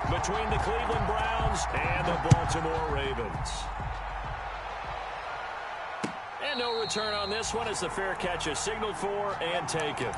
between the Cleveland Browns and the Baltimore Ravens. And no return on this one as the fair catch is signaled for and taken.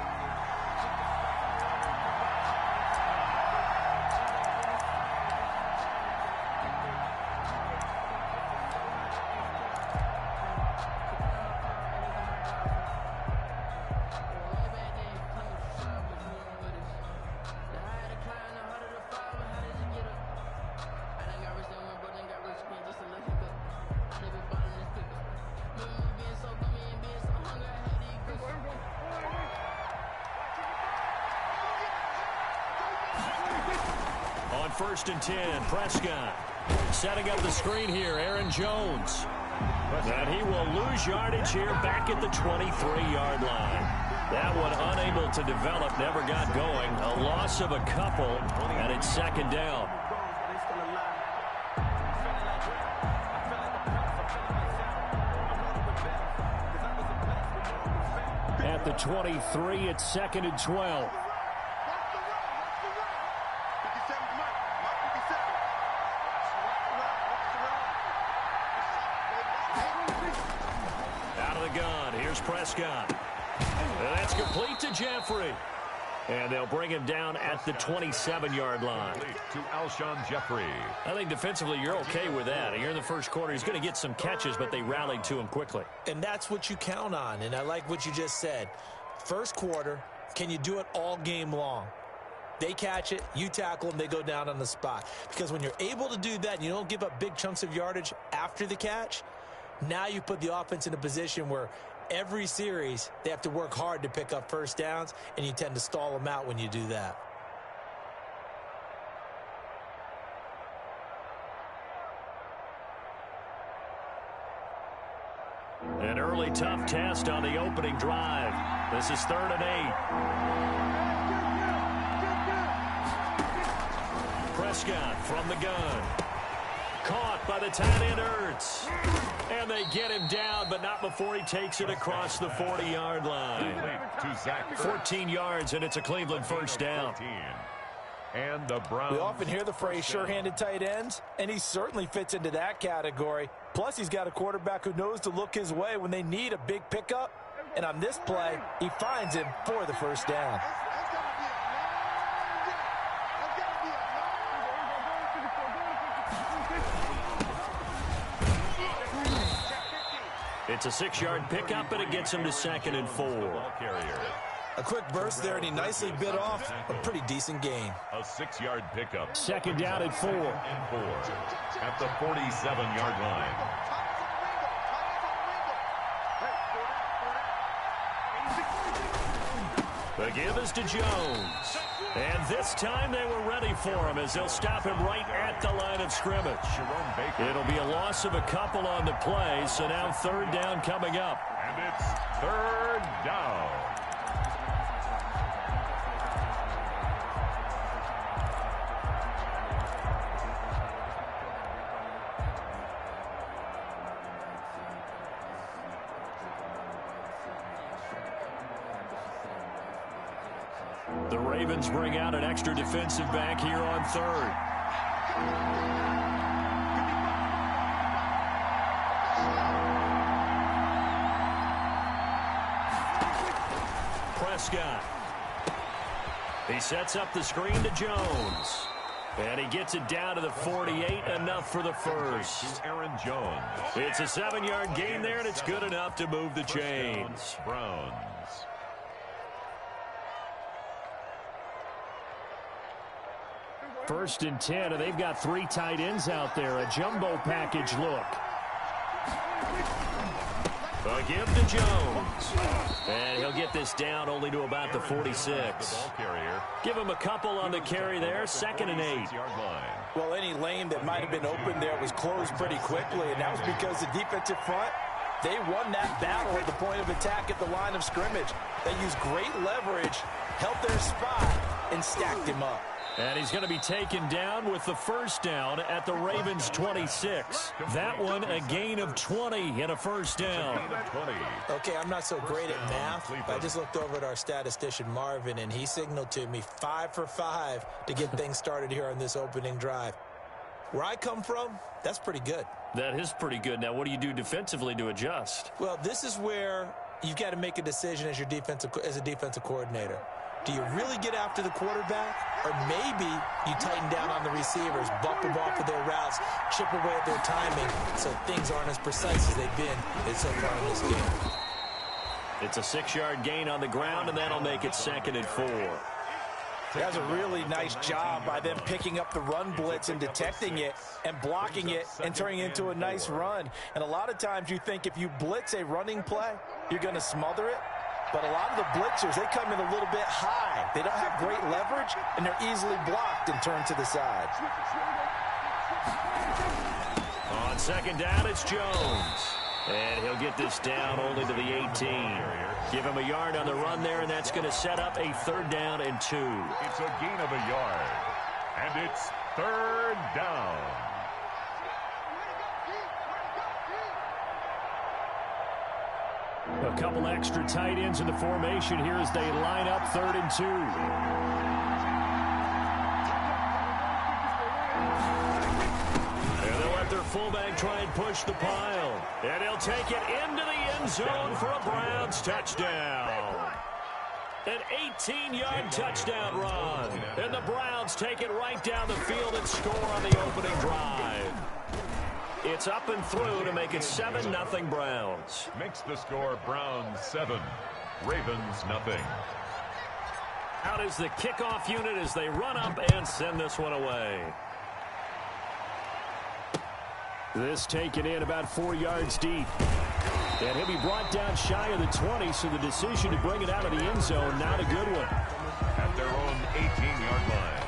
First and 10, Prescott. Setting up the screen here, Aaron Jones. And he will lose yardage here back at the 23-yard line. That one unable to develop, never got going. A loss of a couple, and it's second down. At the 23, it's second and 12. Prescott. And that's complete to Jeffrey. And they'll bring him down at the 27-yard line. To Alshon Jeffrey. I think defensively you're okay with that. Here in the first quarter, he's going to get some catches, but they rallied to him quickly. And that's what you count on, and I like what you just said. First quarter, can you do it all game long? They catch it, you tackle them, they go down on the spot. Because when you're able to do that and you don't give up big chunks of yardage after the catch, now you put the offense in a position where every series, they have to work hard to pick up first downs, and you tend to stall them out when you do that. An early tough test on the opening drive. This is 3rd and 8. Prescott from the gun. Caught by the tight end Ertz. And they get him down, but not before he takes it across the 40-yard line. 14 yards, and it's a Cleveland first down. And the Browns. We often hear the phrase sure-handed tight ends, and he certainly fits into that category. Plus, he's got a quarterback who knows to look his way when they need a big pickup. And on this play, he finds him for the first down. It's a 6-yard pickup, and it gets him to 2nd and 4. A quick burst there, and he nicely bit off a pretty decent gain. A 6-yard pickup. 2nd down at 4. At the 47-yard line. The give is to Jones. And this time they were ready for him as they'll stop him right at the line of scrimmage. It'll be a loss of a couple on the play, so now 3rd down coming up. And it's 3rd down. The Ravens bring out an extra defensive back here on 3rd. Prescott. He sets up the screen to Jones. And he gets it down to the 48, enough for the first. Aaron Jones. It's a 7-yard gain there, and it's good enough to move the chains. Browns. First and 10, and they've got 3 tight ends out there. A jumbo package look. A give to Jones. And he'll get this down only to about the 46. Give him a couple on the carry there. 2nd and 8. Well, any lane that might have been open there was closed pretty quickly, and that was because the defensive front, they won that battle at the point of attack at the line of scrimmage. They used great leverage, held their spot, and stacked him up. And he's going to be taken down with the first down at the Ravens' 26. That one a gain of 20 and a first down. Okay, I'm not so great at math, but I just looked over at our statistician Marvin, and he signaled to me 5 for 5 to get things started here on this opening drive. Where I come from, that's pretty good. That is pretty good. Now, what do you do defensively to adjust? Well, this is where you've got to make a decision as a defensive coordinator. Do you really get after the quarterback? Or maybe you tighten down on the receivers, bump them off of their routes, chip away at their timing so things aren't as precise as they've been so far in this game. It's a 6-yard gain on the ground, and that'll make it 2nd and 4. That's a really nice job by them picking up the run blitz and detecting it and blocking it and turning it into a nice run. And a lot of times you think if you blitz a running play, you're going to smother it. But a lot of the blitzers, they come in a little bit high. They don't have great leverage, and they're easily blocked and turned to the side. On 2nd down, it's Jones. And he'll get this down only to the 18. Give him a yard on the run there, and that's going to set up a 3rd down and 2. It's a gain of a yard. And it's 3rd down. A couple extra tight ends in the formation here as they line up 3rd and 2. And they'll let their fullback try and push the pile. And he'll take it into the end zone for a Browns touchdown. An 18-yard touchdown run. And the Browns take it right down the field and score on the opening drive. It's up and through to make it 7-0 Browns. Makes the score Browns 7, Ravens nothing. Out is the kickoff unit as they run up and send this one away. This taken in about 4 yards deep. And he'll be brought down shy of the 20, so the decision to bring it out of the end zone, not a good one. At their own 18-yard line.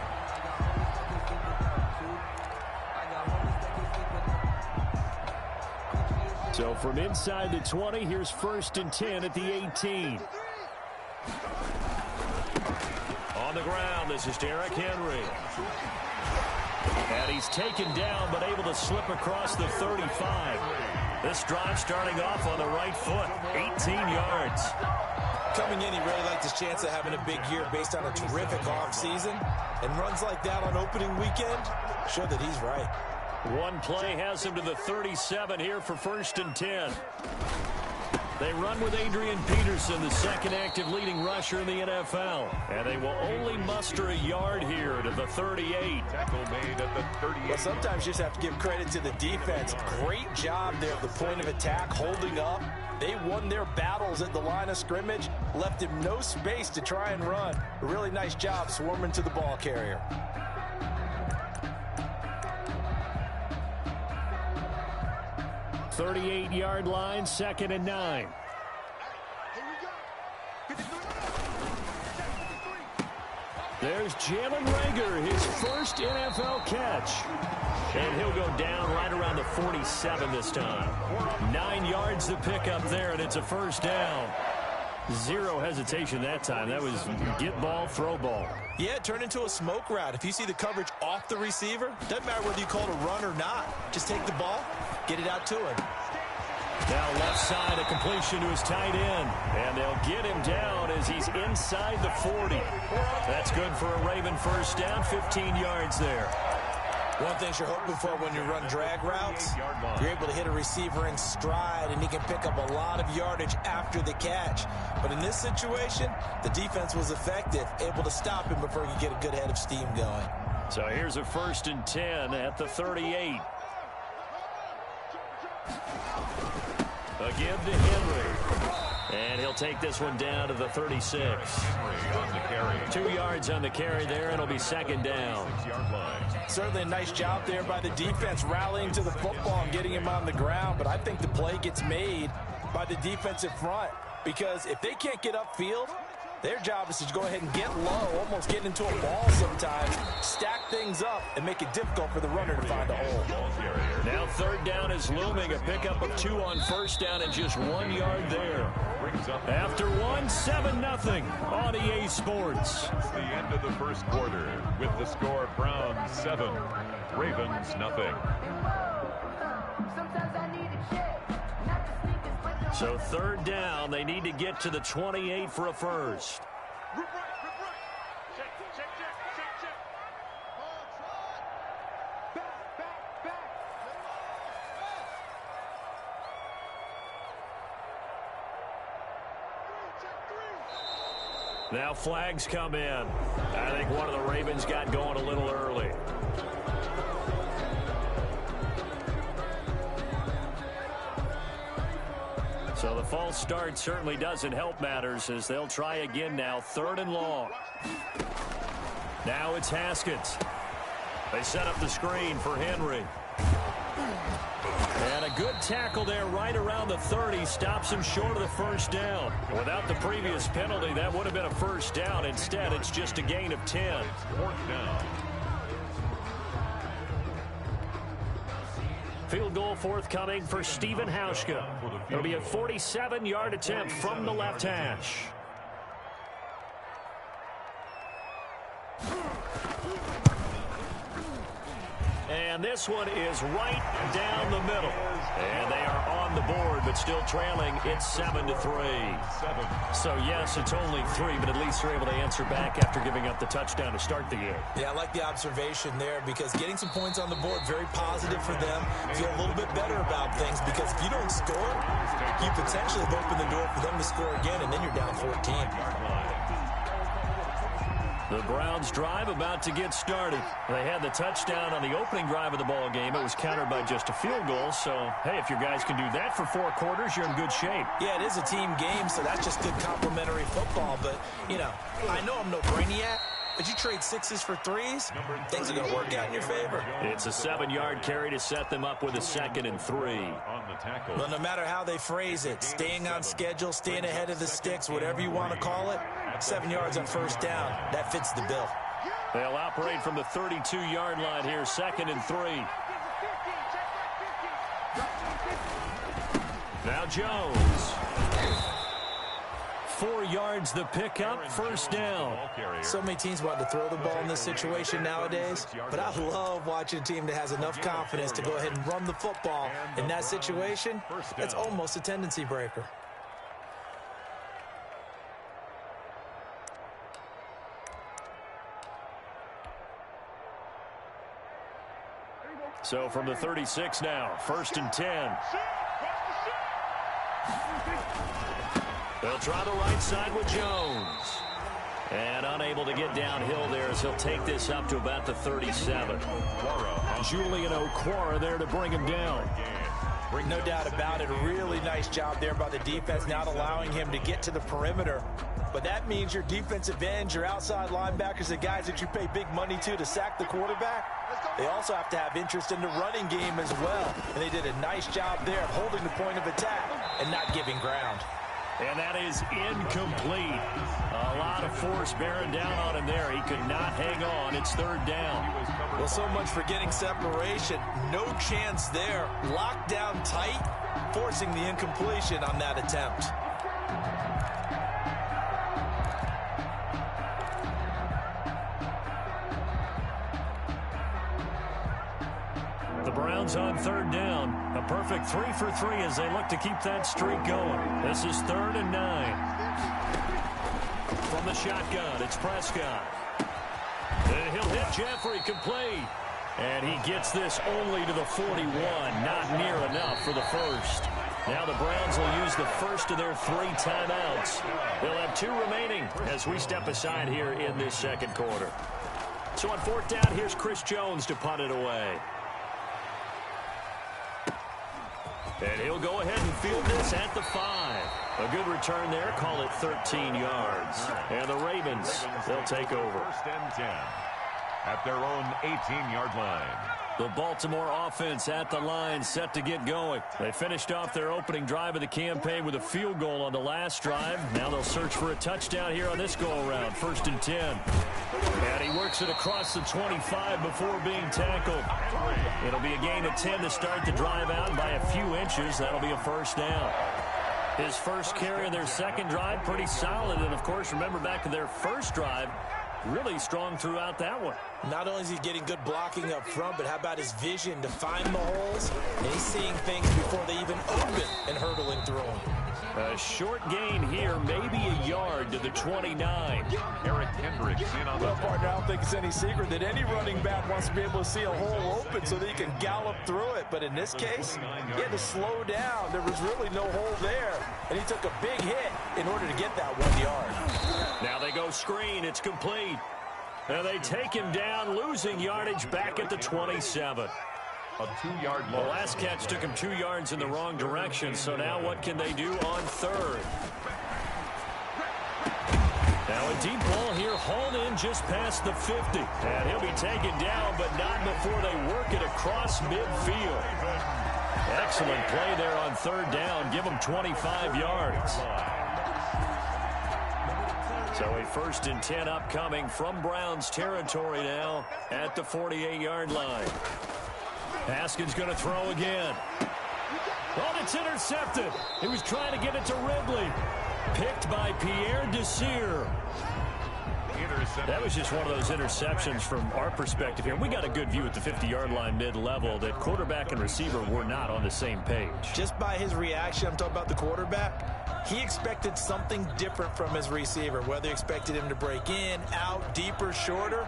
So from inside the 20, here's 1st and 10 at the 18. On the ground, this is Derrick Henry. And he's taken down, but able to slip across the 35. This drive starting off on the right foot, 18 yards. Coming in, he really liked his chance of having a big year based on a terrific offseason. And runs like that on opening weekend show that he's right. One play has him to the 37 here for 1st and 10. They run with Adrian Peterson, the 2nd active leading rusher in the NFL. And they will only muster a yard here to the 38. Tackle made at the 38. Well, sometimes you just have to give credit to the defense. Great job there at the point of attack, holding up. They won their battles at the line of scrimmage, left him no space to try and run. A really nice job swarming to the ball carrier. .38-yard line, 2nd and 9. There's Jalen Reagor, his first NFL catch. And he'll go down right around the 47 this time. 9 yards to pick up there, and it's a 1st down. Zero hesitation that time. That was get ball, throw ball. Yeah, it turned into a smoke route. If you see the coverage off the receiver, doesn't matter whether you call it a run or not. Just take the ball, get it out to him. Now left side, a completion to his tight end. And they'll get him down as he's inside the 40. That's good for a Raven 1st down, 15 yards there. One thing you're hoping for when you run drag routes, you're able to hit a receiver in stride, and he can pick up a lot of yardage after the catch. But in this situation, the defense was effective, able to stop him before he could get a good head of steam going. So here's a 1st and 10 at the 38. A give to Henry. And he'll take this one down to the 36. Henry on the carry. 2 yards on the carry there, and it'll be 2nd down. 6-yard line. Certainly a nice job there by the defense, rallying to the football and getting him on the ground. But I think the play gets made by the defensive front, because if they can't get upfield, their job is to go ahead and get low, almost get into a ball sometimes, stack things things up and make it difficult for the runner to find a hole. Now third down is looming. A pickup of 2 on first down and just 1 yard there. After 1, 7-0 on EA Sports. It's the end of the first quarter with the score Browns 7, Ravens 0. So third down, they need to get to the 28 for a first. Now flags come in. I think one of the Ravens got going a little early. So the false start certainly doesn't help matters as they'll try again now. 3rd and long. Now it's Haskins. They set up the screen for Henry. And a good tackle there right around the 30. Stops him short of the first down. Without the previous penalty, that would have been a first down. Instead, it's just a gain of 10. 4th down. Field goal forthcoming for Stephen Hauschka. It'll be a 47-yard attempt from the left hash. And this one is right down the middle. And they are on the board, but still trailing. It's 7-3. So, yes, it's only 3, but at least they're able to answer back after giving up the touchdown to start the game. Yeah, I like the observation there because getting some points on the board, very positive for them. Feel a little bit better about things because if you don't score, you potentially have opened the door for them to score again, and then you're down 14. The Browns drive about to get started. They had the touchdown on the opening drive of the ball game. It was countered by just a field goal. So, hey, if your guys can do that for 4 quarters, you're in good shape. Yeah, it is a team game, so that's just good complementary football. But, you know, I know I'm no brainiac, but you trade 6s for 3s, things are going to work out in your favor. It's a 7-yard carry to set them up with a 2nd and 3. Well, no matter how they phrase it, staying on schedule, staying ahead of the sticks, whatever you want to call it, 7 yards on first down, that fits the bill. They'll operate from the 32-yard line here, 2nd and 3. Now Jones. 4 yards the pickup, first down. So many teams want to throw the ball in this situation nowadays, but I love watching a team that has enough confidence to go ahead and run the football. In that situation, that's almost a tendency breaker. So from the 36 now, 1st and 10. They'll try the right side with Jones. And unable to get downhill there as he'll take this up to about the 37. Julian Okwara there to bring him down. No doubt about it. A really nice job there by the defense, not allowing him to get to the perimeter. But that means your defensive ends, your outside linebackers, the guys that you pay big money to sack the quarterback, they also have to have interest in the running game as well. And they did a nice job there of holding the point of attack and not giving ground. And that is incomplete. A lot of force bearing down on him there. He could not hang on. It's 3rd down. Well, so much for getting separation. No chance there. Locked down tight, forcing the incompletion on that attempt. The Browns on 3rd down. A perfect 3 for 3 as they look to keep that streak going. This is 3rd and 9. From the shotgun, it's Prescott. And he'll hit Jeffrey, complete. And he gets this only to the 41. Not near enough for the first. Now the Browns will use the first of their 3 timeouts. They'll have 2 remaining as we step aside here in this 2nd quarter. So on 4th down, here's Chris Jones to punt it away. And he'll go ahead and field this at the 5. A good return there. Call it 13 yards. And the Ravens, they'll take over. 1st and 10 at their own 18-yard line. The Baltimore offense at the line, set to get going. They finished off their opening drive of the campaign with a field goal on the last drive. Now they'll search for a touchdown here on this go-around. 1st and 10. And he works it across the 25 before being tackled. It'll be a gain of 10 to start the drive out. By a few inches, that'll be a 1st down. His first carry of their second drive, pretty solid. And, of course, remember back to their first drive, really strong throughout that one. Not only is he getting good blocking up front, but how about his vision to find the holes? And he's seeing things before they even open and hurtling through them. A short gain here, maybe a yard to the 29. Eric Hendricks in on the partner, I don't think it's any secret that any running back wants to be able to see a hole open so that he can gallop through it. But in this case, he had to slow down. There was really no hole there. And he took a big hit in order to get that 1 yard. Now they go screen. It's complete. And they take him down, losing yardage back at the 27. A 2-yard The loss. last catch took him 2 yards in the wrong direction, so now what can they do on 3rd? Now a deep ball here, hauled in just past the 50. And he'll be taken down, but not before they work it across midfield. Excellent play there on 3rd down. Give him 25 yards. So a 1st and 10 upcoming from Browns territory now at the 48-yard line. Haskins going to throw again. Oh, it's intercepted. He was trying to get it to Ridley. Picked by Pierre Desir. That was just one of those interceptions from our perspective here. We got a good view at the 50-yard line mid-level that quarterback and receiver were not on the same page. Just by his reaction, I'm talking about the quarterback, he expected something different from his receiver, whether he expected him to break in, out, deeper, shorter.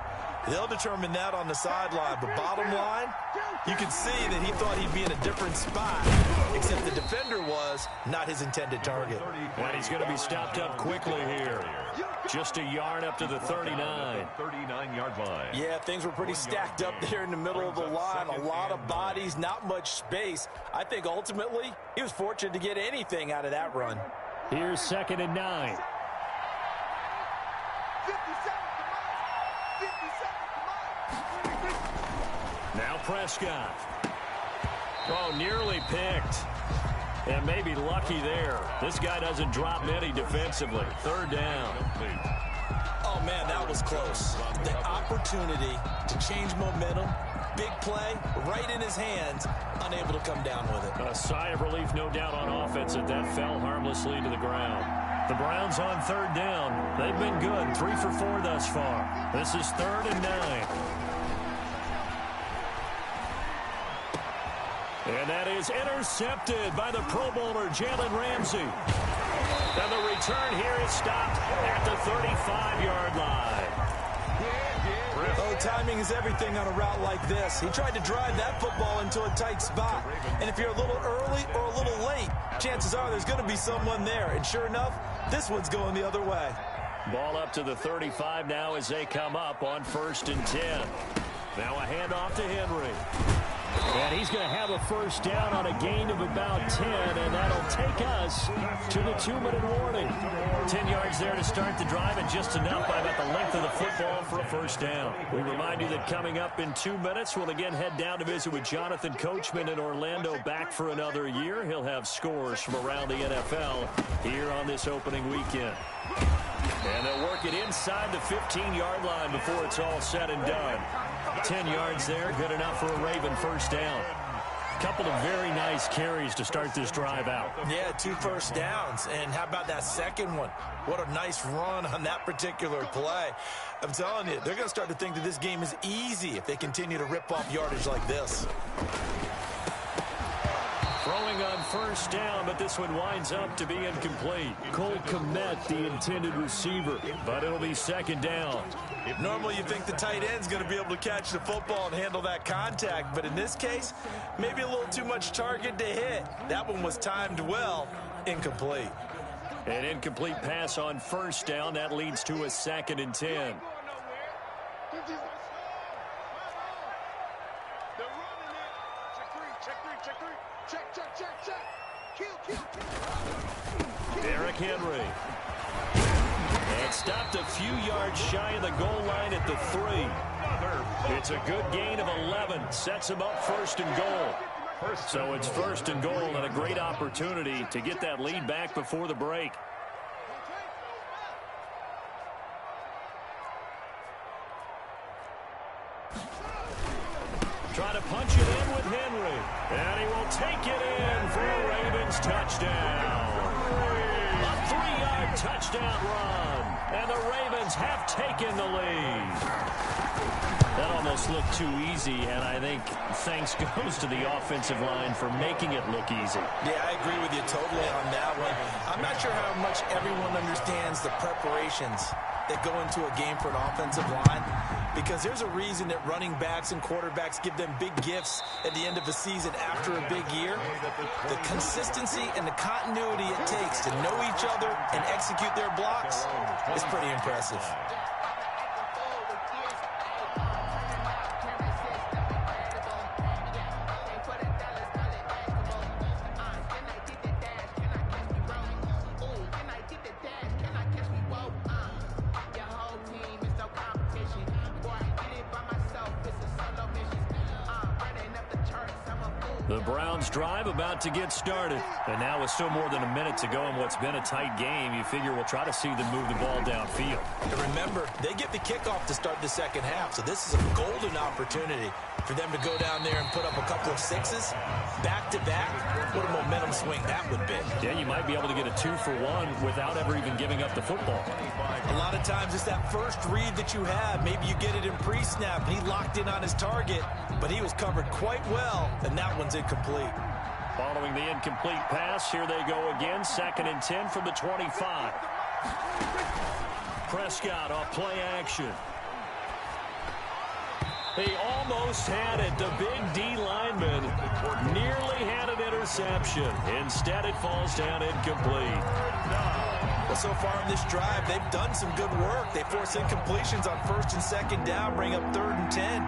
They'll determine that on the sideline. But bottom line, you can see that he thought he'd be in a different spot, except the defender was not his intended target. And he's going to be stopped up quickly here. Just a yard up to the 39. 39-yard line. Yeah, things were pretty stacked up there in the middle of the line. A lot of bodies, not much space. I think ultimately he was fortunate to get anything out of that run. Here's 2nd and 9. Now Prescott. Oh, nearly picked. And maybe lucky there. This guy doesn't drop many defensively. 3rd down. Oh, man, that was close. The opportunity to change momentum, big play, right in his hands, unable to come down with it. A sigh of relief, no doubt, on offense that fell harmlessly to the ground. The Browns on 3rd down. They've been good, 3 for 4 thus far. This is 3rd and 9. And that is intercepted by the Pro Bowler, Jalen Ramsey. And the return here is stopped at the 35-yard line. Oh, timing is everything on a route like this. He tried to drive that football into a tight spot. And if you're a little early or a little late, chances are there's going to be someone there. And sure enough, this one's going the other way. Ball up to the 35 now as they come up on 1st and 10. Now a handoff to Henry. And he's going to have a 1st down on a gain of about 10, and that'll take us to the 2-minute warning. 10 yards there to start the drive, and just enough by about the length of the football for a 1st down. We remind you that coming up in 2 minutes, we'll again head down to visit with Jonathan Coachman in Orlando, back for another year. He'll have scores from around the NFL here on this opening weekend. And they'll work it inside the 15-yard line before it's all said and done. 10 yards there, good enough for a Raven 1st down. Couple of very nice carries to start this drive out. Yeah, 2 1st downs. And how about that second one? What a nice run on that particular play. I'm telling you, they're going to start to think that this game is easy if they continue to rip off yardage like this. Throwing on 1st down, but this one winds up to be incomplete. Cole Kmet, the intended receiver, but it'll be 2nd down. Normally you think the tight end's going to be able to catch the football and handle that contact, but in this case, maybe a little too much target to hit. That one was timed well, incomplete. An incomplete pass on 1st down. That leads to a 2nd and 10. Derrick Henry. And stopped a few yards shy of the goal line at the 3. Another It's a good gain of 11. Sets him up first and goal. So it's first and goal and a great opportunity to get that lead back before the break. Trying to punch it in with Henry. And he will take it in for a Ravens touchdown. A 3-yard touchdown run. And the Ravens have taken the lead. That almost looked too easy, and I think thanks goes to the offensive line for making it look easy. Yeah, I agree with you totally on that one. I'm not sure how much everyone understands the preparations that go into a game for an offensive line, because there's a reason that running backs and quarterbacks give them big gifts at the end of a season after a big year. The consistency and the continuity it takes to know each other and execute their blocks is pretty impressive. The Browns drive about to get started. And now with still more than a minute to go in what's been a tight game, you figure we'll try to see them move the ball downfield. And remember, they get the kickoff to start the second half, so this is a golden opportunity for them to go down there and put up a couple of sixes back-to-back. What a momentum swing that would be. Yeah, you might be able to get a 2-for-1 without ever even giving up the football. A lot of times it's that first read that you have. Maybe you get it in pre-snap, and he locked in on his target, but he was covered quite well, and that one's incomplete. Following the incomplete pass, here they go again. 2nd and 10 from the 25. Prescott off play action. He almost had it. The big D lineman nearly had an interception. Instead, it falls down incomplete. Well, so far in this drive, they've done some good work. They force incompletions on 1st and 2nd down, bring up 3rd and 10.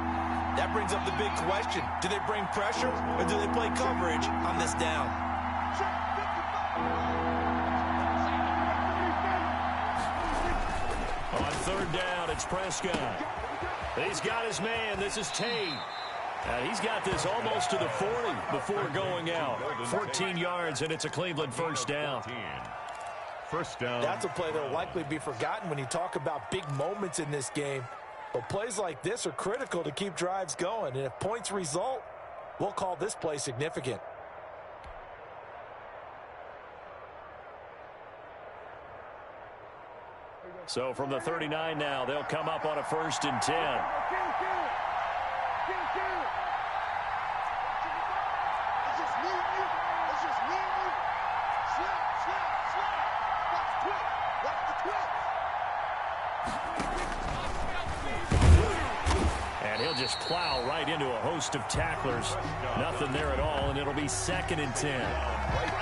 That brings up the big question. Do they bring pressure or do they play coverage on this down? On 3rd down, it's Prescott. He's got his man. This is Tate. He's got this almost to the 40 before going out. 14 yards, and it's a Cleveland first down. First down. That's a play that will likely be forgotten when you talk about big moments in this game. But plays like this are critical to keep drives going. And if points result, we'll call this play significant. So from the 39 now, they'll come up on a 1st and 10. And he'll just plow right into a host of tacklers. Nothing there at all, and it'll be 2nd and 10.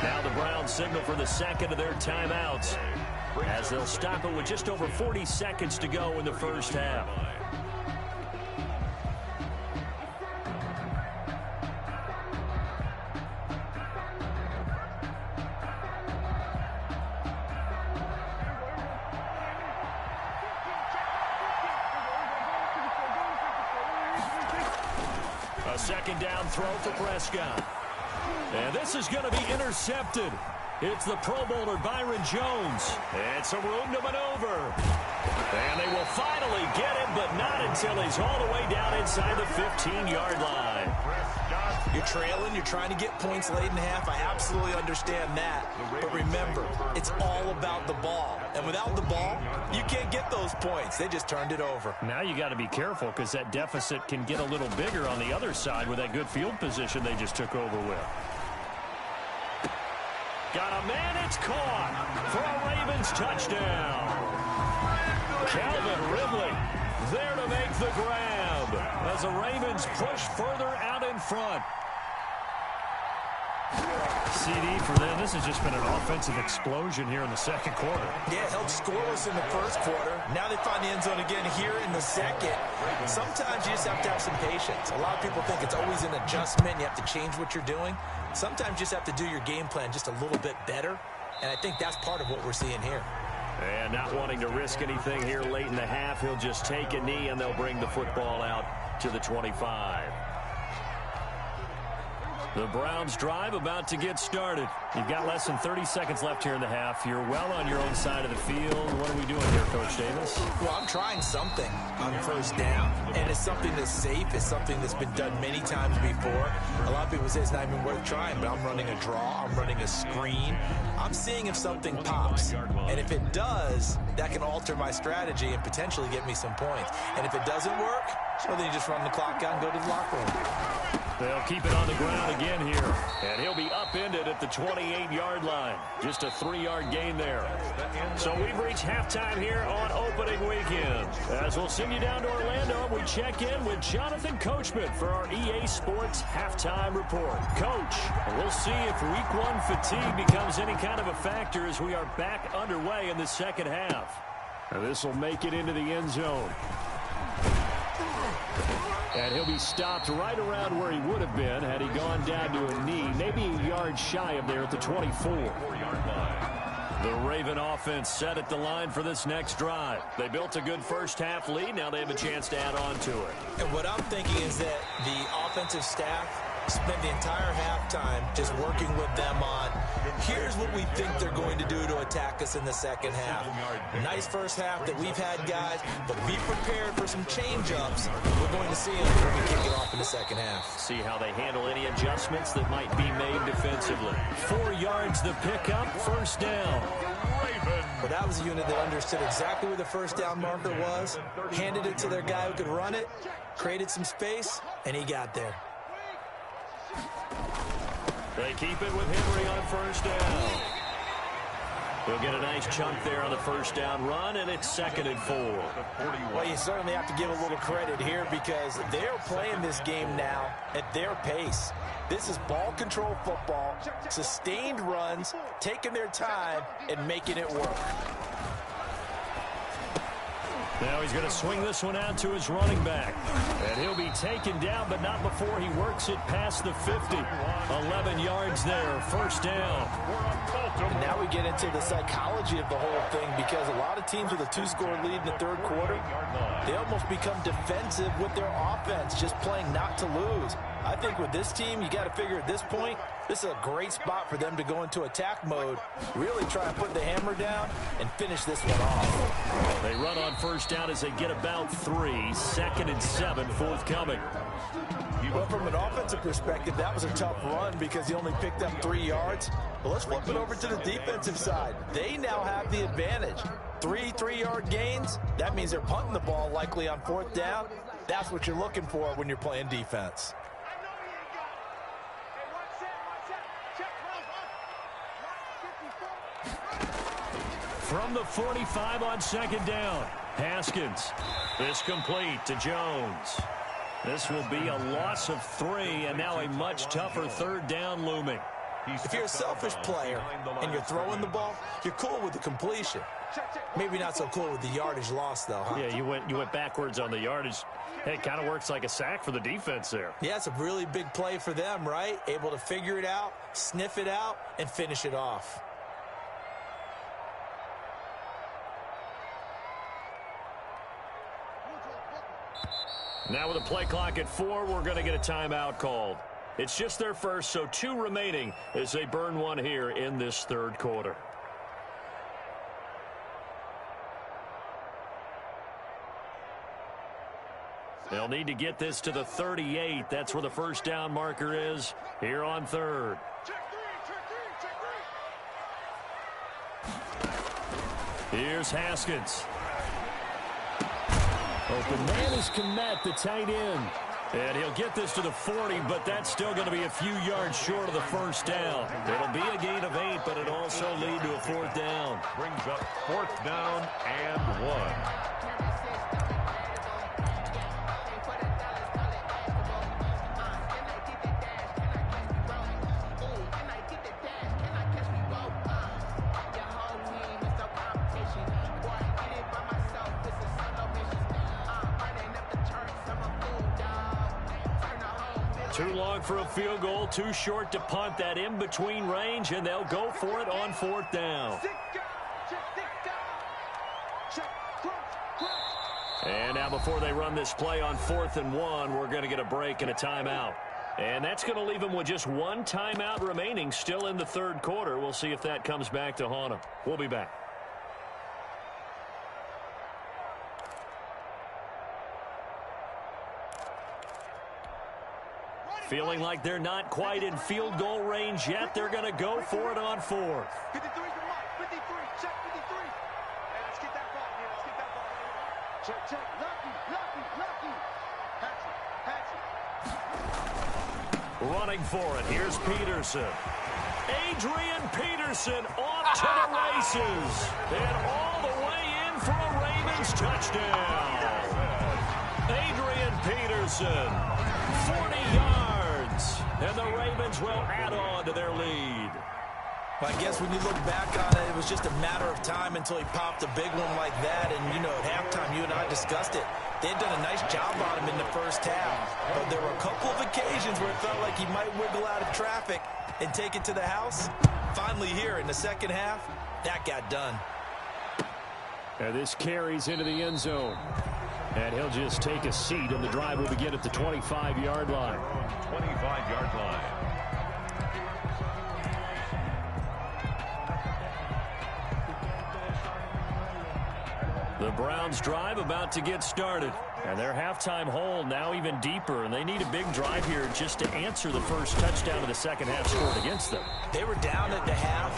Now the Browns signal for the 2nd of their timeouts, as they'll stop it with just over 40 seconds to go in the first half. A 2nd down throw for Prescott. And this is going to be intercepted. It's the Pro Bowler Byron Jones. It's a room to maneuver. And they will finally get him, but not until he's all the way down inside the 15-yard line. You're trailing, you're trying to get points late in half. I absolutely understand that. But remember, it's all about the ball. And without the ball, you can't get those points. They just turned it over. Now you got to be careful because that deficit can get a little bigger on the other side with that good field position they just took over with. Got a man, it's caught for a Ravens touchdown. Calvin Ridley there to make the grab as the Ravens push further out in front. CD for them. This has just been an offensive explosion here in the 2nd quarter. Yeah, held scoreless in the 1st quarter. Now they find the end zone again here in the 2nd. Sometimes you just have to have some patience. A lot of people think it's always an adjustment. You have to change what you're doing. Sometimes you just have to do your game plan just a little bit better. And I think that's part of what we're seeing here. And not wanting to risk anything here late in the half, he'll just take a knee, and they'll bring the football out to the 25. The Browns drive about to get started. You've got less than 30 seconds left here in the half. You're well on your own side of the field. What are we doing here, Coach Davis? Well, I'm trying something on first down, and it's something that's safe. It's something that's been done many times before. A lot of people say it's not even worth trying, but I'm running a draw. I'm running a screen. I'm seeing if something pops, and if it does, that can alter my strategy and potentially get me some points. And if it doesn't work, well, then you just run the clock out and go to the locker room. They'll keep it on the ground again here. And he'll be upended at the 28-yard line. Just a 3-yard gain there. So we've reached halftime here on opening weekend. As we'll send you down to Orlando, we check in with Jonathan Coachman for our EA Sports Halftime Report. Coach, we'll see if Week 1 fatigue becomes any kind of a factor as we are back underway in the second half. Now this will make it into the end zone. And he'll be stopped right around where he would have been had he gone down to a knee, maybe a yard shy of there at the 24. The Raven offense set at the line for this next drive. They built a good first-half lead. Now they have a chance to add on to it. And what I'm thinking is that the offensive staff spent the entire halftime just working with them on, here's what we think they're going to do to attack us in the second half. Nice first half that we've had, guys, but be prepared for some change-ups. We're going to see them when we kick it off in the second half. See how they handle any adjustments that might be made defensively. 4 yards the pickup, first down. Well, that was a unit that understood exactly where the first down marker was, handed it to their guy who could run it, created some space, and he got there. They keep it with Henry on first down. He'll get a nice chunk there on the first down run, and it's 2nd and 4. Well, you certainly have to give a little credit here because they're playing this game now at their pace. This is ball control football, sustained runs, taking their time, and making it work. Now he's going to swing this one out to his running back. And he'll be taken down, but not before he works it past the 50. 11 yards there, first down. And now we get into the psychology of the whole thing because a lot of teams with a 2-score lead in the third quarter, they almost become defensive with their offense, just playing not to lose. I think with this team, you got to figure at this point, this is a great spot for them to go into attack mode, really try and put the hammer down and finish this one off. They run on first down as they get about 3. 2nd and 7 forthcoming. Well, from an offensive perspective, that was a tough run because he only picked up 3 yards. But let's flip it over to the defensive side. They now have the advantage. 3 3-yard gains. That means they're punting the ball likely on 4th down. That's what you're looking for when you're playing defense. From the 45 on 2nd down, Haskins. This complete to Jones. This will be a loss of 3, and now a much tougher 3rd down looming. If you're a selfish player and you're throwing the ball, you're cool with the completion. Maybe not so cool with the yardage loss, though, huh? Yeah, you went backwards on the yardage. Hey, it kind of works like a sack for the defense there. Yeah, it's a really big play for them, right? Able to figure it out, sniff it out, and finish it off. Now with a play clock at 4, we're going to get a timeout called. It's just their first, so 2 remaining as they burn one here in this 3rd quarter. They'll need to get this to the 38. That's where the first down marker is here on 3rd. Here's Haskins. Open man is Kmet, the tight end. And he'll get this to the 40, but that's still going to be a few yards short of the first down. It'll be a gain of 8, but it'll also lead to a 4th down. Brings up 4th down and 1. Too long for a field goal, too short to punt. That in-between range, and they'll go for it on 4th down. And now before they run this play on 4th and 1, we're going to get a break and a timeout. And that's going to leave them with just one timeout remaining still in the third quarter. We'll see if that comes back to haunt them. We'll be back. Feeling like they're not quite in field goal range yet. They're going to go for it on 4th. 53 to Mike. 53. Check 53. Hey, let's get that ball here. Let's get that ball here. Check, check. Lucky. Patsy. Running for it. Here's Peterson. Adrian Peterson off to the races. And all the way in for a Ravens touchdown. Adrian Peterson, 40 yards. And the Ravens will add on to their lead. Well, I guess when you look back on it, it was just a matter of time until he popped a big one like that. And, you know, at halftime, you and I discussed it. They had done a nice job on him in the first half. But there were a couple of occasions where it felt like he might wiggle out of traffic and take it to the house. Finally here in the second half, that got done. And this carries into the end zone. And he'll just take a seat, and the drive will begin at the 25-yard line. 25-yard line. The Browns drive about to get started. And their halftime hole now even deeper, and they need a big drive here just to answer the first touchdown of the second half scored against them. They were down at the half.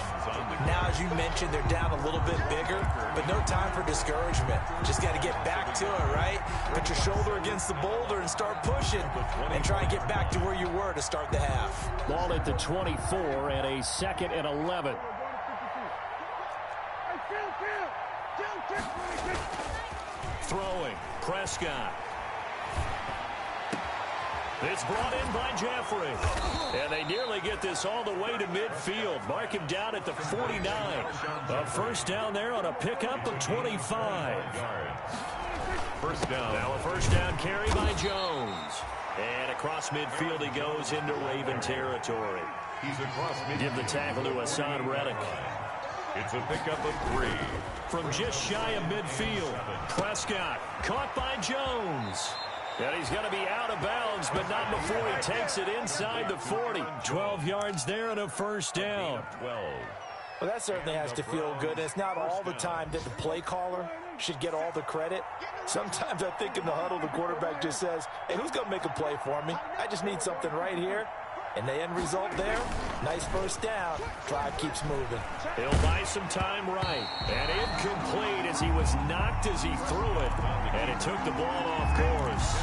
Now, as you mentioned, they're down a little bit bigger, but no time for discouragement. Just got to get back to it, right? Put your shoulder against the boulder and start pushing and try and get back to where you were to start the half. Ball at the 24 and a 2nd and 11. Throwing, Prescott. It's brought in by Jeffrey. And they nearly get this all the way to midfield. Mark him down at the 49. A first down there on a pickup of 25. First down. Now a first down carry by Jones. And across midfield he goes into Raven territory. He's across midfield. Give the tackle to Hassan Reddick. It's a pickup of 3. From just shy of midfield, Prescott caught by Jones. And he's going to be out of bounds, but not before he takes it inside the 40. 12 yards there and a first down. 12. Well, that certainly has to feel good. And it's not all the time that the play caller should get all the credit. Sometimes I think in the huddle, the quarterback just says, hey, who's going to make a play for me? I just need something right here. And the end result there, nice first down. Drive keeps moving. He'll buy some time right. And incomplete as he was knocked as he threw it. And it took the ball off course.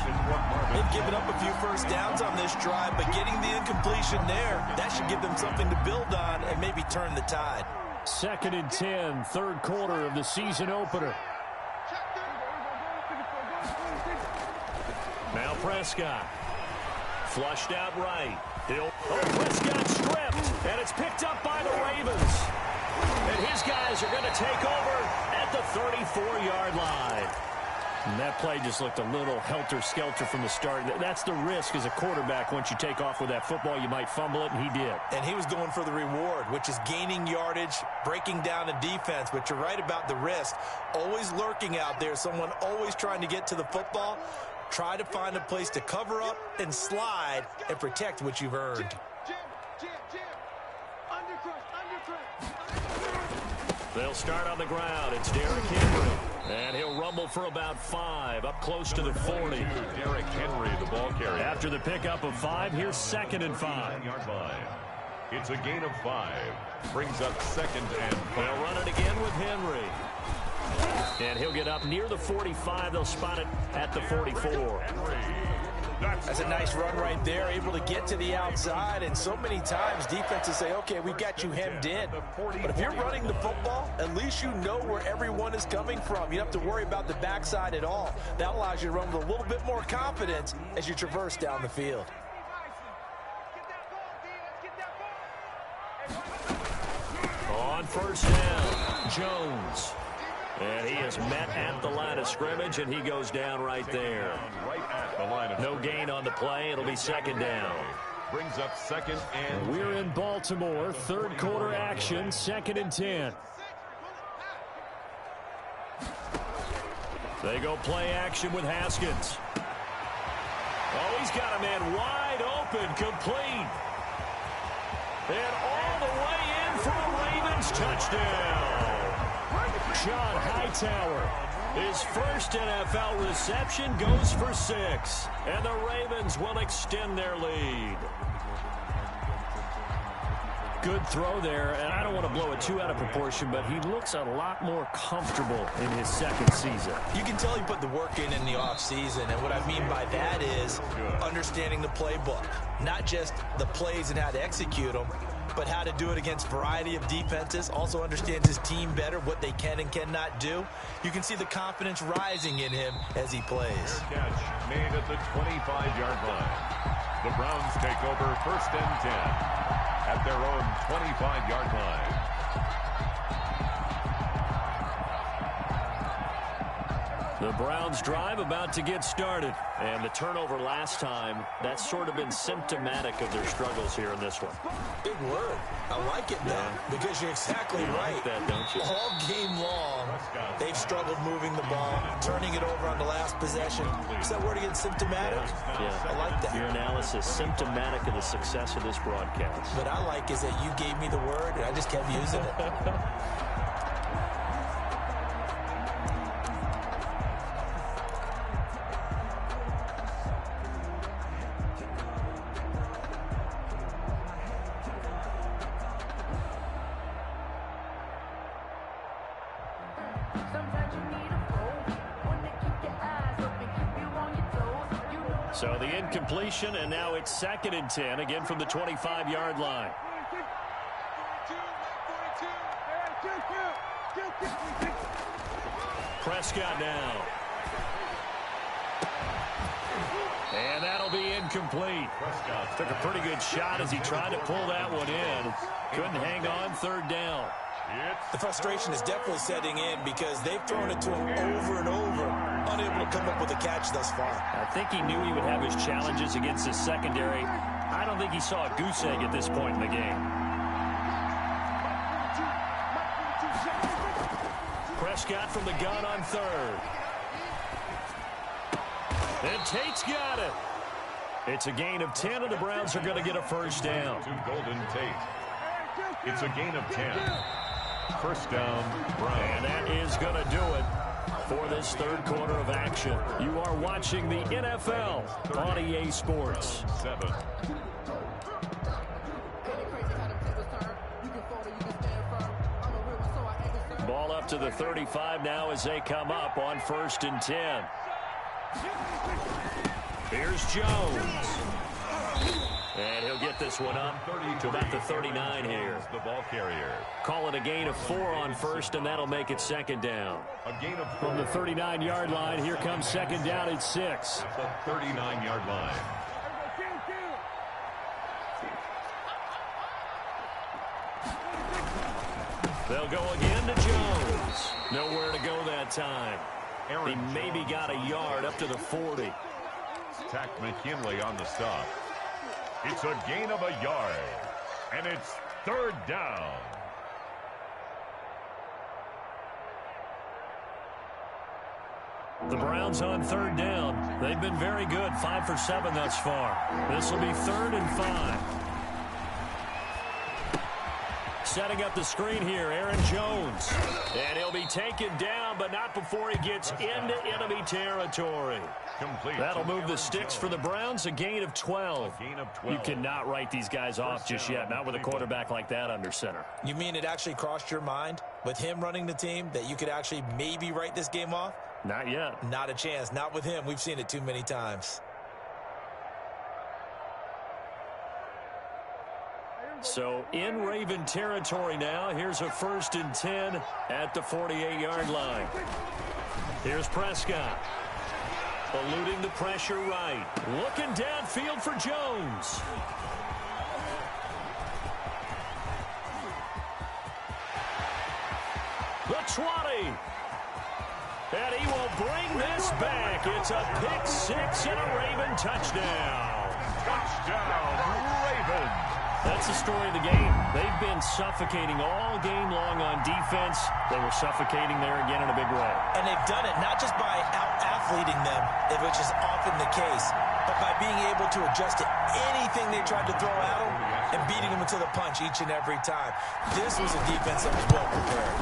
They've given up a few first downs on this drive, but getting the incompletion there, that should give them something to build on and maybe turn the tide. 2nd and 10, third quarter of the season opener. Now Prescott. Flushed out right. Prescott stripped, and it's picked up by the Ravens. And his guys are going to take over at the 34-yard line. And that play just looked a little helter-skelter from the start. That's the risk as a quarterback. Once you take off with that football, you might fumble it, and he did. And he was going for the reward, which is gaining yardage, breaking down a defense. But you're right about the risk. Always lurking out there, someone always trying to get to the football. Try to find a place to cover up and slide and protect what you've earned. They'll start on the ground. It's Derrick Henry. And he'll rumble for about 5, up close to the 40. Derrick Henry, the ball carrier. After the pickup of 5, here's 2nd and 5. 9-yard line. It's a gain of 5. Brings up 2nd and 5. They'll run it again with Henry. And he'll get up near the 45. They'll spot it at the 44. That's a nice run right there, able to get to the outside. And so many times defenses say, okay, we've got you hemmed in. But if you're running the football, at least you know where everyone is coming from. You don't have to worry about the backside at all. That allows you to run with a little bit more confidence as you traverse down the field. On first down, Jones. And he is met at the line of scrimmage, and he goes down right there. Right at the line of no gain on the play. It'll be 2nd down. Brings up 2nd and We're in Baltimore. Third quarter action, 2nd and 10. They go play action with Haskins. Oh, he's got a man wide open, complete. And all the way in for a Ravens touchdown. John Hightower, his first NFL reception, goes for 6. And the Ravens will extend their lead. Good throw there, and I don't want to blow it too out of proportion, but he looks a lot more comfortable in his second season. You can tell he put the work in the offseason, and what I mean by that is understanding the playbook. Not just the plays and how to execute them, but how to do it against a variety of defenses. Also understands his team better, what they can and cannot do. You can see the confidence rising in him as he plays. Catch made at the 25-yard line. The Browns take over 1st and 10 at their own 25-yard line. The Browns drive about to get started. And the turnover last time, that's sort of been symptomatic of their struggles here in this one. Big word. I like it now because you're exactly right. Like that, don't you? All game long, they've struggled moving the ball, turning it over on the last possession. Is that word again, symptomatic? Yeah. I like that. Your analysis, symptomatic of the success of this broadcast. What I like is that you gave me the word, and I just kept using it. So the incompletion, and now it's 2nd and 10, again from the 25-yard line. Prescott now. And that'll be incomplete. Took a pretty good shot as he tried to pull that one in. Couldn't hang on, 3rd down. The frustration is definitely setting in because they've thrown it to him over and over, unable to come up with a catch thus far. I think he knew he would have his challenges against his secondary. I don't think he saw a goose egg at this point in the game. Prescott from the gun on 3rd. And Tate's got it. It's a gain of 10, and the Browns are going to get a 1st down. To Golden Tate. It's a gain of 10. 1st down, Browns. And that is going to do it for this 3rd quarter of action. You are watching the NFL on EA Sports. 7. Ball up to the 35 now as they come up on 1st and 10. Here's Jones. And he'll get this one up to about the 39 here. The ball carrier. Call it a gain of 4 on 1st, and that'll make it 2nd down. A gain of 4. From the 39-yard line, here comes 2nd down at 6. At the 39-yard line. They'll go again to Jones. Nowhere to go that time. He maybe got a yard up to the 40. Tack McKinley on the stop. It's a gain of a yard. And it's 3rd down. The Browns on 3rd down. They've been very good, 5 for 7 thus far. This will be 3rd and 5. Setting up the screen here, Aaron Jones. And he'll be taken down, but not before he gets into enemy territory. Complete. That'll move the sticks for the Browns, a gain of 12. A gain of 12. You cannot write these guys off just yet, not with a quarterback like that under center. You mean it actually crossed your mind with him running the team that you could actually maybe write this game off? Not yet. Not a chance. Not with him. We've seen it too many times. So in Raven territory now. Here's a 1st and 10 at the 48-yard line. Here's Prescott. Eluding the pressure right. Looking downfield for Jones. The 20. And he will bring this back. It's a pick 6 and a Raven touchdown. Touchdown, Ravens. That's that's the story of the game. They've been suffocating all game long on defense. They were suffocating there again in a big way. And they've done it not just by out-athleting them, which is often the case, but by being able to adjust to anything they tried to throw at them and beating them to the punch each and every time. This was a defense that was well prepared.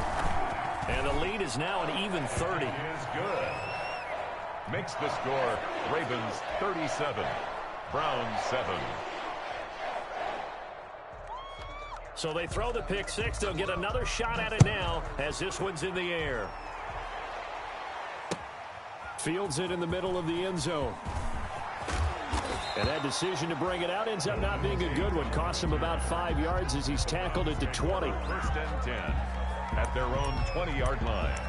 And the lead is now an even 30. Is good. Makes the score Ravens 37, Browns 7. So they throw the pick six. They'll get another shot at it now as this one's in the air. Fields it in the middle of the end zone. And that decision to bring it out ends up not being a good one. Costs him about 5 yards as he's tackled at the 20. First and 10 at their own 20-yard line.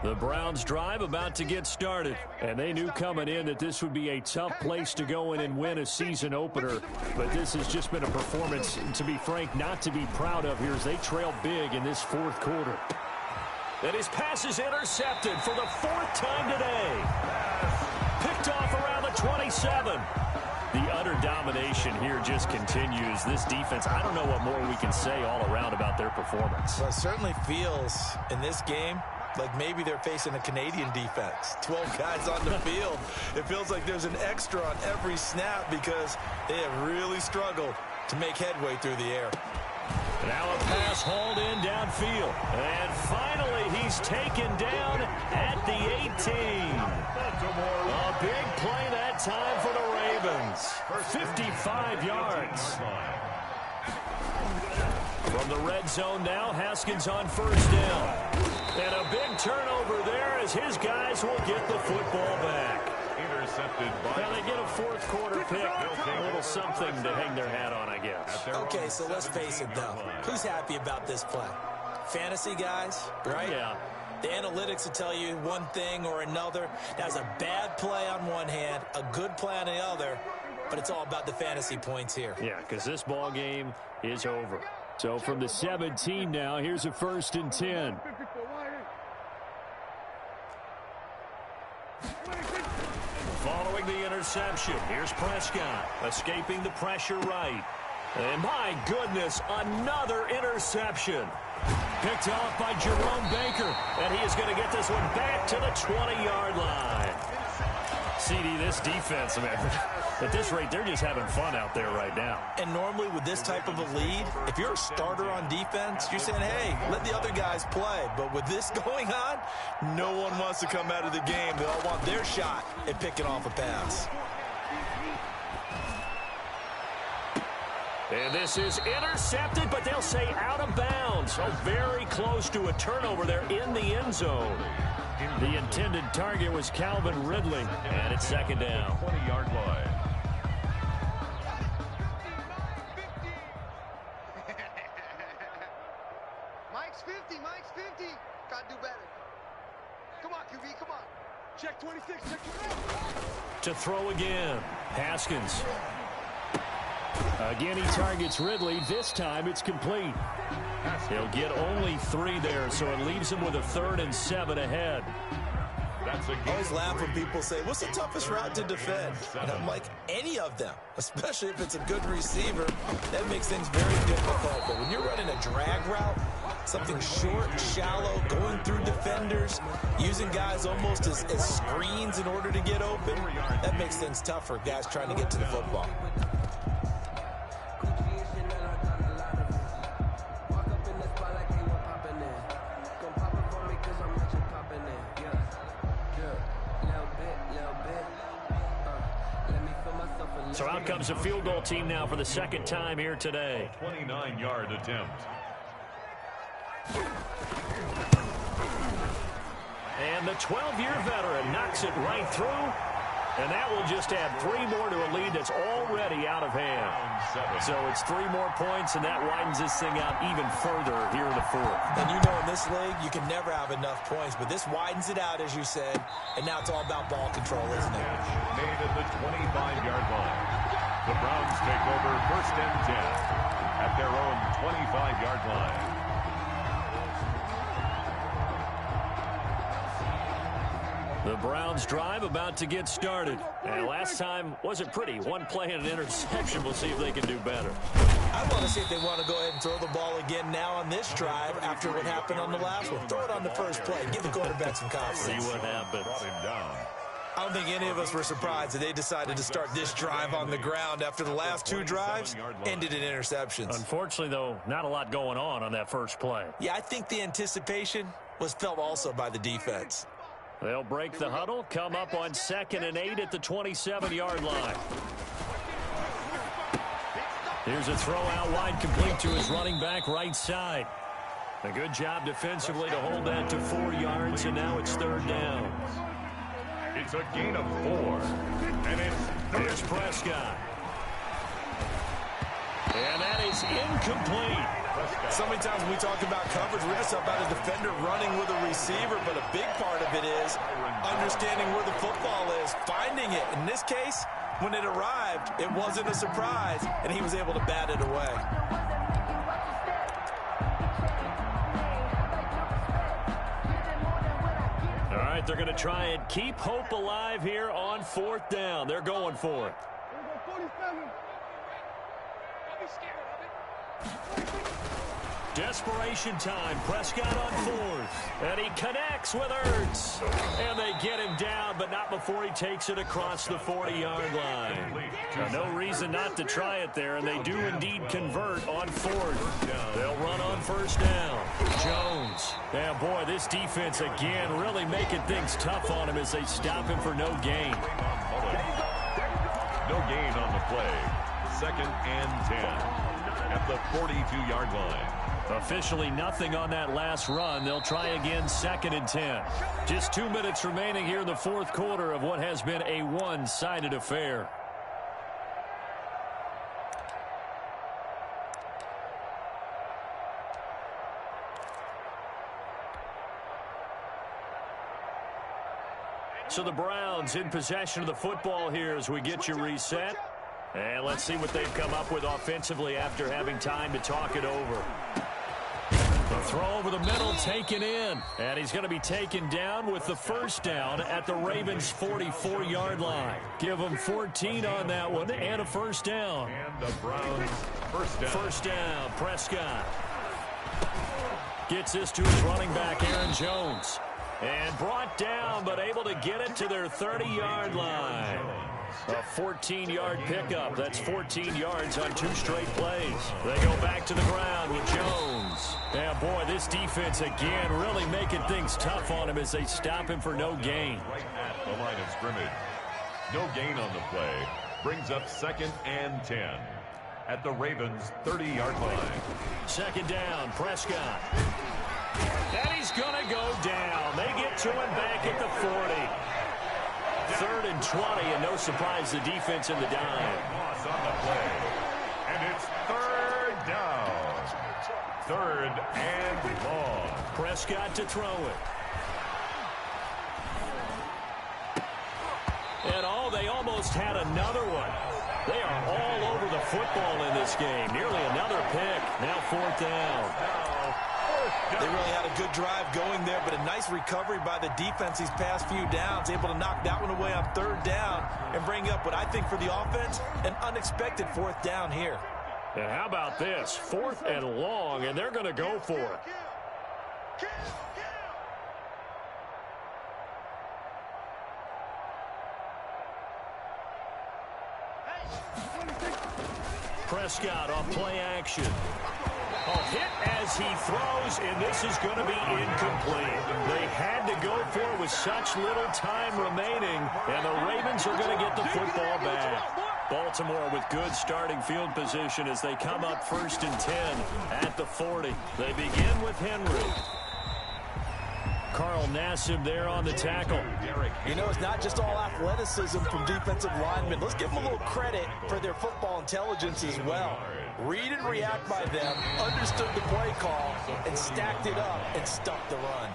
The Browns drive about to get started, and they knew coming in that this would be a tough place to go in and win a season opener, but this has just been a performance, to be frank, not to be proud of here as they trail big in this fourth quarter. And his pass is intercepted for the fourth time today. Picked off around the 27. The utter domination here just continues. This defense, I don't know what more we can say all around about their performance. Well, it certainly feels in this game like maybe they're facing a Canadian defense. 12 guys on the field. It feels like there's an extra on every snap because they have really struggled to make headway through the air. Now a pass hauled in downfield. And finally he's taken down at the 18. A big play that time for the Ravens. 55 yards. From the red zone now, Haskins on first down. And a big turnover there as his guys will get the football back. Intercepted by... Now they get a fourth quarter pick. A little something to hang their hat on, I guess. Okay, so let's face it, though. Who's happy about this play? Fantasy guys, right? Yeah. The analytics will tell you one thing or another. That's a bad play on one hand, a good play on the other, but it's all about the fantasy points here. Yeah, because this ball game is over. So from the 17 now, here's a first and 10. Following the interception, here's Prescott, escaping the pressure right. And my goodness, another interception. Picked off by Jerome Baker, and he is going to get this one back to the 20-yard line. CD, this defense, man, at this rate, they're just having fun out there right now. And normally with this type of a lead, if you're a starter on defense, you're saying, hey, let the other guys play. But with this going on, no one wants to come out of the game. They all want their shot at picking off a pass. And this is intercepted, but they'll say out of bounds. So very close to a turnover there in the end zone. The intended target was Calvin Ridley, and it's second down. 20-yard line. Mike's 50, Mike's 50. Gotta do better. Come on, QB, come on. Check 26, check 26. To throw again, Haskins. Again, he targets Ridley. This time it's complete. He'll get only 3 there, so it leaves him with a 3rd and 7 ahead. I always laugh when people say, what's the toughest route to defend? And I'm like, any of them, especially if it's a good receiver. That makes things very difficult. But when you're running a drag route, something short, shallow, going through defenders, using guys almost as screens in order to get open, that makes things tough for guys trying to get to the football. So out comes a field goal team now for the second time here today. 29-yard attempt. And the 12-year veteran knocks it right through. And that will just add 3 more to a lead that's already out of hand. So it's 3 more points, and that widens this thing out even further here in the fourth. And you know in this league, you can never have enough points, but this widens it out, as you said, and now it's all about ball control, isn't it? Made at the 25-yard line. The Browns take over first and 10 at their own 25-yard line. The Browns drive about to get started. And last time wasn't pretty. One play and an interception. We'll see if they can do better. I want to see if they want to go ahead and throw the ball again now on this drive after what happened on the last one. Throw it on the first play. Give the quarterback some confidence. See what happens. Brought him down. I don't think any of us were surprised that they decided to start this drive on the ground after the last two drives ended in interceptions. Unfortunately, though, not a lot going on that first play. Yeah, I think the anticipation was felt also by the defense. They'll break the huddle, come up on 2nd and 8 at the 27-yard line. Here's a throw out wide, complete to his running back right side. A good job defensively to hold that to 4 yards, and now it's 3rd down. It's a gain of 4. And Here's Prescott. And that is incomplete. So many times when we talk about coverage, we're just about a defender running with a receiver, but a big part of it is understanding where the football is, finding it. In this case, when it arrived, it wasn't a surprise, and he was able to bat it away. All right, they're going to try and keep hope alive here on 4th down. They're going for it. Desperation time. Prescott on 4th. And he connects with Ertz. And they get him down, but not before he takes it across the 40-yard line. No reason not to try it there, and they do indeed convert on 4th. They'll run on 1st down. Jones. And boy, this defense again really making things tough on him as they stop him for no gain. no gain on the play. 2nd and 10 at the 42-yard line. Officially nothing on that last run. They'll try again 2nd and 10. Just 2 minutes remaining here in the 4th quarter of what has been a one-sided affair. So the Browns in possession of the football here as we get you reset. And let's see what they've come up with offensively after having time to talk it over. The throw over the middle taken in. And he's going to be taken down with the 1st down at the Ravens' 44-yard line. Give them 14 on that one and a 1st down. And the Browns' 1st down. 1st down, Prescott. Gets this to his running back, Aaron Jones. And brought down, but able to get it to their 30-yard line. A 14-yard pickup. That's 14 yards on 2 straight plays. They go back to the ground with Jones. And boy, this defense again really making things tough on him as they stop him for no gain. Right at the line of scrimmage. No gain on the play. Brings up 2nd and 10 at the Ravens' 30-yard line. 2nd down, Prescott. And he's going to go down. They get to him back at the 40. 3rd and 20, and no surprise, the defense in the dime. Loss on the play. And it's 3rd down. 3rd and long. Prescott to throw it. And they almost had another one. They are all over the football in this game. Nearly another pick. Now 4th down. They really had a good drive going there, but a nice recovery by the defense these past few downs, able to knock that one away on 3rd down and bring up what I think for the offense, an unexpected 4th down here. And how about this? 4th and long, and they're going to go for it. Prescott off play action. Hit as he throws, and this is going to be incomplete. They had to go for it with such little time remaining, and the Ravens are going to get the football back. Baltimore with good starting field position as they come up 1st and 10 at the 40. They begin with Henry. Carl Nassib there on the tackle. You know, it's not just all athleticism from defensive linemen. Let's give them a little credit for their football intelligence as well. Read and react by them, understood the play call, and stacked it up and stuffed the run.